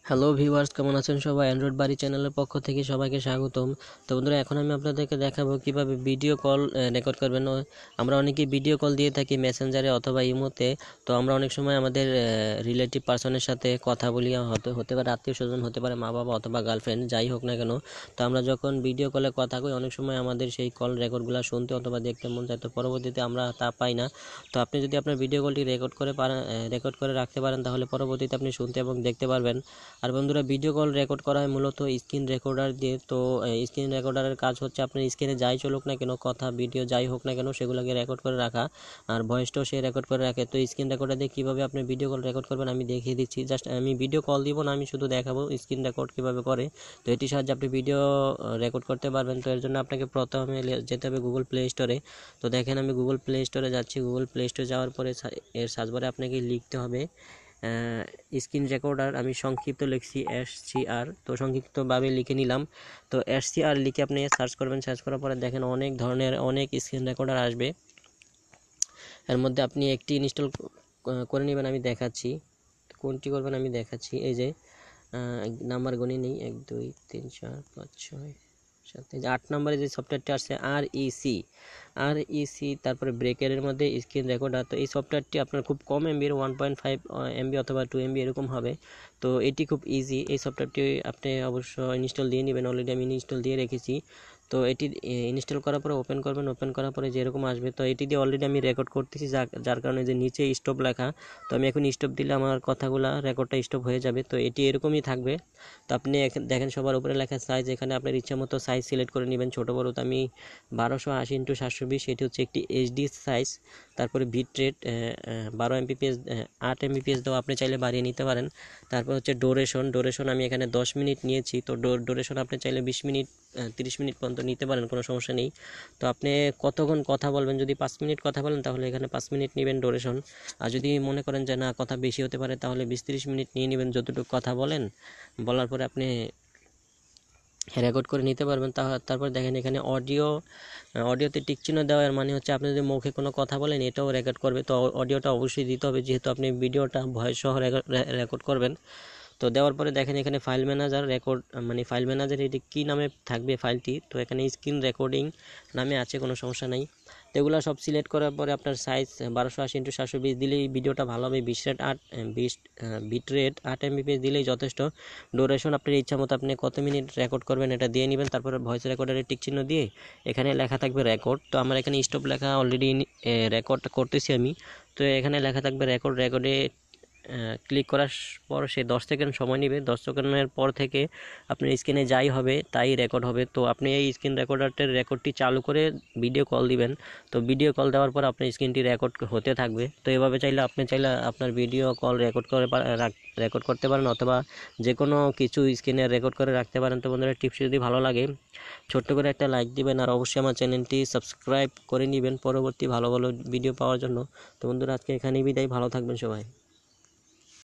Hello viewers, কেমন আছেন সবাই? অ্যান্ড্রয়েড বাড়ি চ্যানেলের পক্ষ থেকে সবাইকে স্বাগতম। তো বন্ধুরা, এখন আমি আপনাদেরকে দেখাবো কিভাবে ভিডিও কল রেকর্ড করবেন। আমরা অনেকেই ভিডিও কল দিয়ে থাকি মেসেঞ্জারে অথবা ইমোতে। তো আমরা অনেক সময় আমাদের রিলেটিভ পার্সনের সাথে কথা বলি, হতে পারে আত্মীয় স্বজন, হতে পারে মা বাবা অথবা গার্লফ্রেন্ড, যাই হোক না কেন। তো আমরা যখন ভিডিও কলে কথা কই, অনেক সময় আমাদের সেই কল রেকর্ডগুলো শুনতে অথবা দেখতে মন চায়, তো পরবর্তীতে আমরা তা পাই না। তো আপনি যদি আপনার ভিডিও কলটি রেকর্ড করে রাখতে পারেন, তাহলে পরবর্তীতে আপনি শুনতে এবং দেখতে পারবেন। আর বন্ধুরা, ভিডিও কল রেকর্ড করা হয় মূলত স্ক্রিন রেকর্ডার দিয়ে। তো স্ক্রিন রেকর্ডারের কাজ হচ্ছে আপনার স্ক্রিনে যাই চলুক না কেন, কথা ভিডিও যাই হোক না কেন, সেগুলোকে রেকর্ড করে রাখা, আর ভয়েসটাও সে রেকর্ড করে রাখে। তো স্ক্রিন রেকর্ডার দিয়ে কীভাবে আপনি ভিডিও কল রেকর্ড করবেন আমি দেখিয়ে দিচ্ছি। জাস্ট আমি ভিডিও কল দিব না, আমি শুধু দেখাবো স্ক্রিন রেকর্ড কীভাবে করে। তো এটির সাহায্যে আপনি ভিডিও রেকর্ড করতে পারবেন। তো এর জন্য আপনাকে প্রথমে যেতে হবে গুগল প্লে স্টোরে। তো দেখেন, আমি গুগল প্লে স্টোরে যাচ্ছি। গুগল প্লে স্টোরে যাওয়ার পরে এর সার্চ বারে আপনাকে লিখতে হবে স্ক্রিন রেকর্ডার। আমি সংক্ষিপ্ত লিখছি SCR, তো সংক্ষিপ্তভাবে লিখে নিলাম। তো SCR লিখে আপনি সার্চ করবেন। সার্চ করার পরে দেখেন অনেক ধরনের অনেক স্ক্রিন রেকর্ডার আসবে। এর মধ্যে আপনি একটি ইনস্টল করে নেবেন। আমি দেখাচ্ছি কোনটি করবেন, আমি দেখাচ্ছি। এই যে নাম্বার গণে নেই, 1 2 3 4 5 6 7, 8 নম্বরে যে সফটওয়্যারটি আসছে REC, তারপরে ব্রেকারের মধ্যে স্ক্রিন রেকর্ডার। তো এই সফটওয়্যারটি আপনার খুব কম এমবির, 1.5 MB অথবা 2 MB এরকম হবে। তো এটি খুব ইজি। এই সফটওয়্যারটি আপনি অবশ্য ইনস্টল দিয়ে নেবেন। অলরেডি আমি ইনস্টল দিয়ে রেখেছি। তো এটি ইনস্টল করার পরে ওপেন করবেন। ওপেন করার পরে যেরকম আসবে, তো এটি দিয়ে অলরেডি আমি রেকর্ড করতেছি, যার কারণে যে নিচে স্টপ লেখা। তো আমি এখন স্টপ দিলে আমার কথাগুলা রেকর্ডটা স্টপ হয়ে যাবে। তো এটি এরকমই থাকবে। তো আপনি দেখেন সবার উপরে লেখা সাইজ, এখানে আপনার ইচ্ছা মতো সাইজ সিলেক্ট করে নেবেন, ছোটো বড়ো। তো আমি 1280x720, এটি হচ্ছে একটি HD সাইজ। তারপরে বিট রেট 12 MBPS, 8 MBPS দেওয়া, আপনি চাইলে বাড়িয়ে নিতে পারেন। তারপর হচ্ছে ডোরেশন আমি এখানে 10 মিনিট নিয়েছি। তো ডোরেশন আপনি চাইলে 20 মিনিট 30 মিনিট পর্যন্ত নিতে পারেন, কোনো সমস্যা নেই। তো আপনি কতক্ষণ কথা বলবেন, যদি 5 মিনিট কথা বলেন তাহলে এখানে 5 মিনিট নেবেন ডোরেশন। আর যদি মনে করেন যে না, কথা বেশি হতে পারে, তাহলে 20-30 মিনিট নিয়ে নেবেন, যতটুকু কথা বলেন। বলার পরে আপনি রেকর্ড করে নিতে পারবেন। তারপর দেখেন এখানে অডিওতে টিক চিহ্ন দেওয়া, এর মানে হচ্ছে আপনি যদি মুখে কোনো কথা বলেন এটাও রেকর্ড করবে। তো অডিওটা অবশ্যই দিতে হবে, যেহেতু আপনি ভিডিওটা ভয়েস সহ রেকর্ড করবেন। তো দেওয়ার পরে দেখেন এখানে ফাইল ম্যানেজার রেকর্ড, মানে ফাইল ম্যানেজার এটি কী নামে থাকবে ফাইলটি, তো এখানে স্ক্রিন রেকর্ডিং নামে আছে, কোনো সমস্যা নেই। তো এগুলো সব সিলেক্ট করার পরে আপনার সাইজ 1280x720 দিলেই ভিডিওটা ভালো হবে। বিট রেট 8 MBPS দিলেই যথেষ্ট। ডুরেশন আপনার ইচ্ছা মতো আপনি কত মিনিট রেকর্ড করবেন এটা দিয়ে নেবেন। তারপরে ভয়েস রেকর্ডারের টিক চিহ্ন দিয়ে এখানে লেখা থাকবে রেকর্ড। তো আমার এখানে স্টপ লেখা, অলরেডি রেকর্ড করতেছি আমি। তো এখানে লেখা থাকবে রেকর্ডে ক্লিক করার পর সে 10 সেকেন্ড সময় নেবে। 10 সেকেন্ডের পর থেকে আপনার স্ক্রিনে যাই হবে তাই রেকর্ড হবে। তো আপনি এই স্ক্রিন রেকর্ডারটার রেকর্ডটি চালু করে ভিডিও কল দিবেন। তো ভিডিও কল দেওয়ার পর আপনার স্ক্রিনটি রেকর্ড হতে থাকবে। তো এভাবে আপনি চাইলে আপনার ভিডিও কল রেকর্ড করতে পারেন, অথবা যে কোনো কিছু স্ক্রিনে রেকর্ড করে রাখতে পারেন। তো বন্ধুরা, টিপস যদি ভালো লাগে ছোট্ট করে একটা লাইক দিবেন, আর অবশ্যই আমার চ্যানেলটি সাবস্ক্রাইব করে নেবেন পরবর্তী ভালো ভালো ভিডিও পাওয়ার জন্য। তো বন্ধুরা, আজকে এখানেই বিদায়, ভালো থাকবেন সবাই।